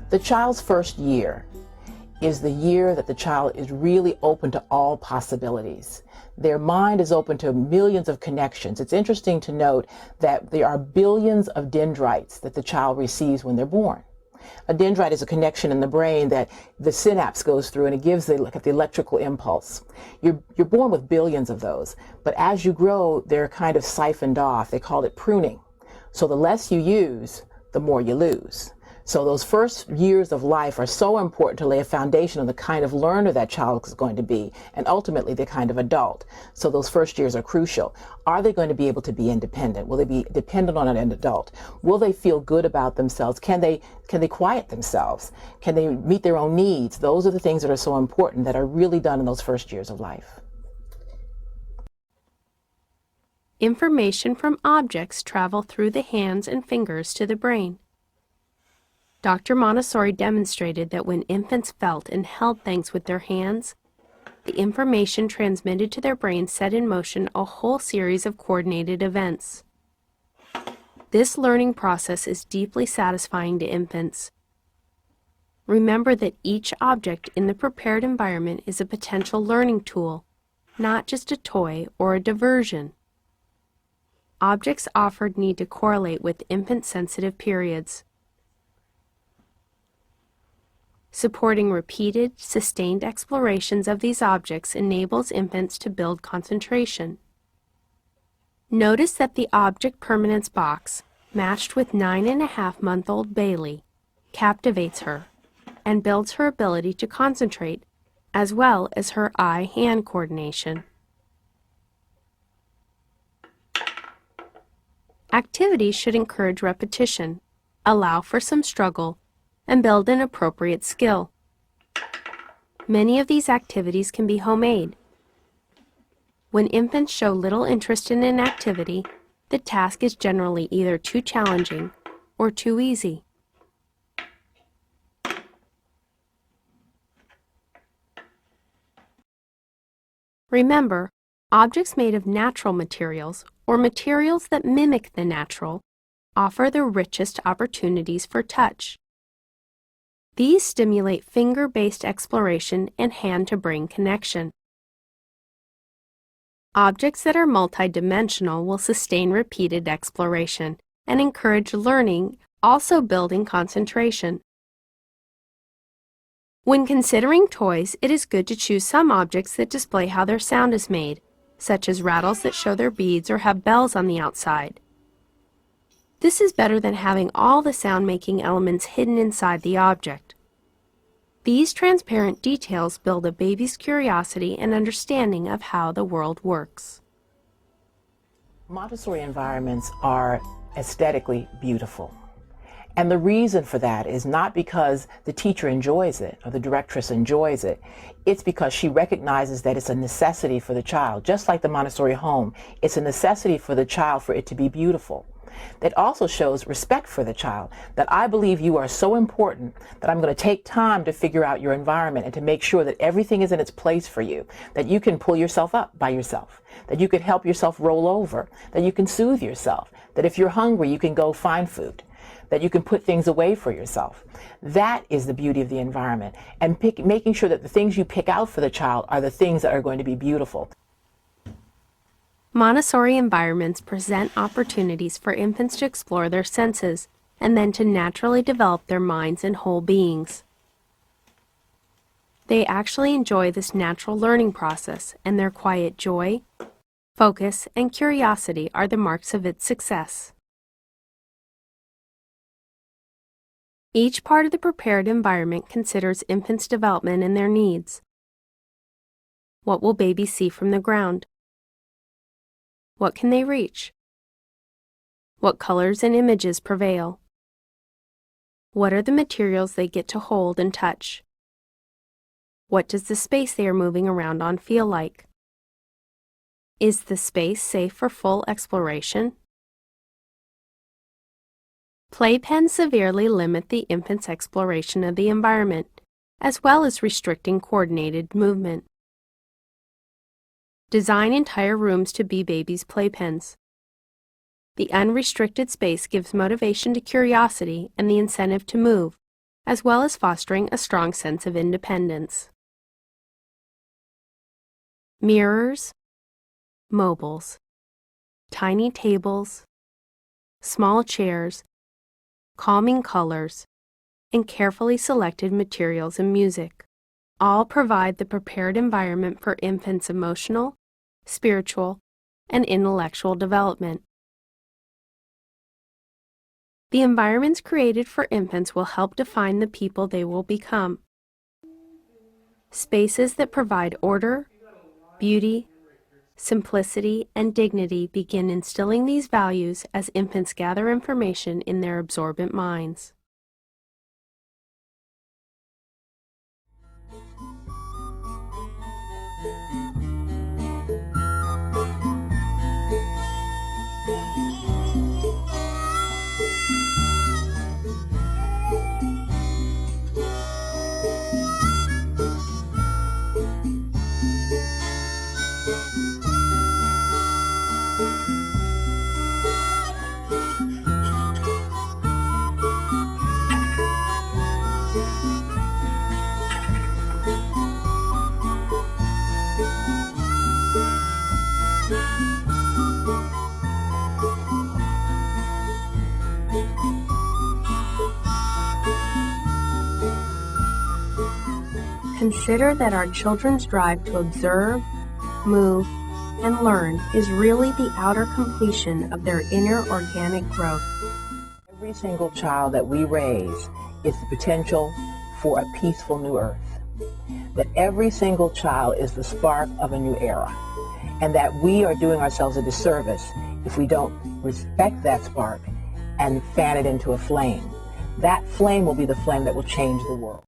The child's first year is the year that the child is really open to all possibilities. Their mind is open to millions of connections. It's interesting to note that there are billions of dendrites that the child receives when they're born. A dendrite is a connection in the brain that the synapse goes through, and it gives the electrical impulse. You're born with billions of those, but as you grow, they're kind of siphoned off. They call it pruning. So the less you use, the more you lose. So those first years of life are so important to lay a foundation of the kind of learner that child is going to be, and ultimately the kind of adult. So those first years are crucial. Are they going to be able to be independent? Will they be dependent on an adult? Will they feel good about themselves? Can they quiet themselves? Can they meet their own needs? Those are the things that are so important that are really done in those first years of life. Information from objects travel through the hands and fingers to the brain. Dr. Montessori demonstrated that when infants felt and held things with their hands, the information transmitted to their brain set in motion a whole series of coordinated events. This learning process is deeply satisfying to infants. Remember that each object in the prepared environment is a potential learning tool, not just a toy or a diversion. Objects offered need to correlate with infant-sensitive periods. Supporting repeated, sustained explorations of these objects enables infants to build concentration. Notice that the object permanence box, matched with 9.5-month-old Bailey, captivates her and builds her ability to concentrate, as well as her eye-hand coordination. Activities should encourage repetition, allow for some struggle, and build an appropriate skill. Many of these activities can be homemade. When infants show little interest in an activity, the task is generally either too challenging or too easy. Remember, objects made of natural materials or materials that mimic the natural offer the richest opportunities for touch. These stimulate finger-based exploration and hand-to-brain connection. Objects that are multidimensional will sustain repeated exploration and encourage learning, also building concentration. When considering toys, it is good to choose some objects that display how their sound is made, such as rattles that show their beads or have bells on the outside. This is better than having all the sound-making elements hidden inside the object. These transparent details build a baby's curiosity and understanding of how the world works. Montessori environments are aesthetically beautiful. And the reason for that is not because the teacher enjoys it or the directress enjoys it. It's because she recognizes that it's a necessity for the child. Just like the Montessori home, it's a necessity for the child for it to be beautiful. That also shows respect for the child, that I believe you are so important that I'm going to take time to figure out your environment and to make sure that everything is in its place for you, that you can pull yourself up by yourself, that you can help yourself roll over, that you can soothe yourself, that if you're hungry you can go find food, that you can put things away for yourself. That is the beauty of the environment, and making sure that the things you pick out for the child are the things that are going to be beautiful. Montessori environments present opportunities for infants to explore their senses and then to naturally develop their minds and whole beings. They actually enjoy this natural learning process, and their quiet joy, focus, and curiosity are the marks of its success. Each part of the prepared environment considers infants' development and their needs. What will babies see from the ground? What can they reach? What colors and images prevail? What are the materials they get to hold and touch? What does the space they are moving around on feel like? Is the space safe for full exploration? Playpens severely limit the infant's exploration of the environment, as well as restricting coordinated movement. Design entire rooms to be babies' playpens. The unrestricted space gives motivation to curiosity and the incentive to move, as well as fostering a strong sense of independence. Mirrors, mobiles, tiny tables, small chairs, calming colors, and carefully selected materials and music all provide the prepared environment for infants' emotional, spiritual, and intellectual development. The environments created for infants will help define the people they will become. Spaces that provide order, beauty, simplicity, and dignity begin instilling these values as infants gather information in their absorbent minds. Consider that our children's drive to observe, move, and learn is really the outer completion of their inner organic growth. Every single child that we raise is the potential for a peaceful new earth. That every single child is the spark of a new era. And that we are doing ourselves a disservice if we don't respect that spark and fan it into a flame. That flame will be the flame that will change the world.